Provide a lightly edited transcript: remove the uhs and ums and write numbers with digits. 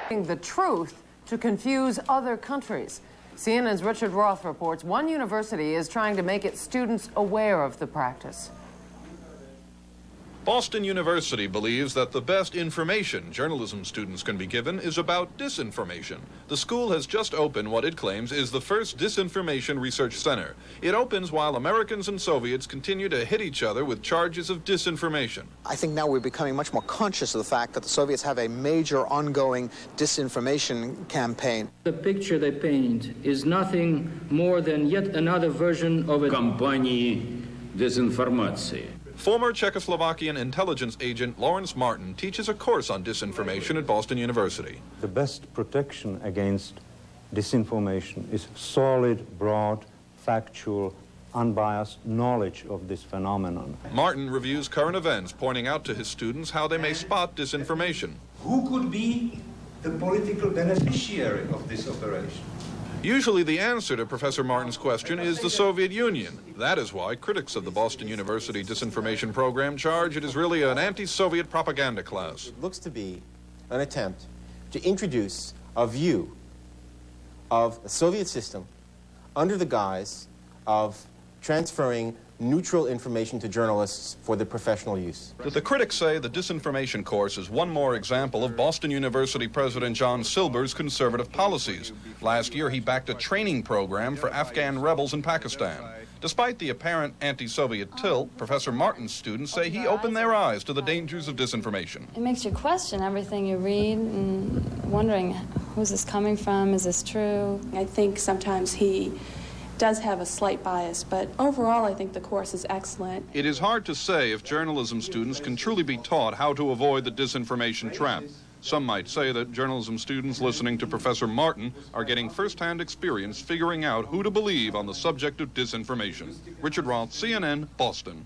The truth to confuse other countries. CNN's Richard Roth reports one university is trying to make its students aware of the practice. Boston University believes that the best information journalism students can be given is about disinformation. The school has just opened what it claims is the first disinformation research center. It opens while Americans and Soviets continue to hit each other with charges of disinformation. I think now we're becoming much more conscious of the fact that the Soviets have a major ongoing disinformation campaign. The picture they paint is nothing more than yet another version of a кампании дезинформации. Former Czechoslovakian intelligence agent Lawrence Martin teaches a course on disinformation at Boston University. The best protection against disinformation is solid, broad, factual, unbiased knowledge of this phenomenon. Martin reviews current events, pointing out to his students how they may spot disinformation. Who could be the political beneficiary of this operation? Usually the answer to Professor Martin's question is the Soviet Union. That is why critics of the Boston University disinformation program charge it is really an anti-Soviet propaganda class. It looks to be an attempt to introduce a view of the Soviet system under the guise of transferring neutral information to journalists for the professional use. The critics say the disinformation course is one more example of Boston University President John Silber's conservative policies. Last year, he backed a training program for Afghan rebels in Pakistan. Despite the apparent anti-Soviet tilt, Professor Martin's students say he opened their eyes to the dangers of disinformation. It makes you question everything you read and wondering, who's this coming from? Is this true? I think sometimes he does have a slight bias, but overall I think the course is excellent. It is hard to say if journalism students can truly be taught how to avoid the disinformation trap. Some might say that journalism students listening to Professor Martin are getting first-hand experience figuring out who to believe on the subject of disinformation. Richard Roth, CNN, Boston.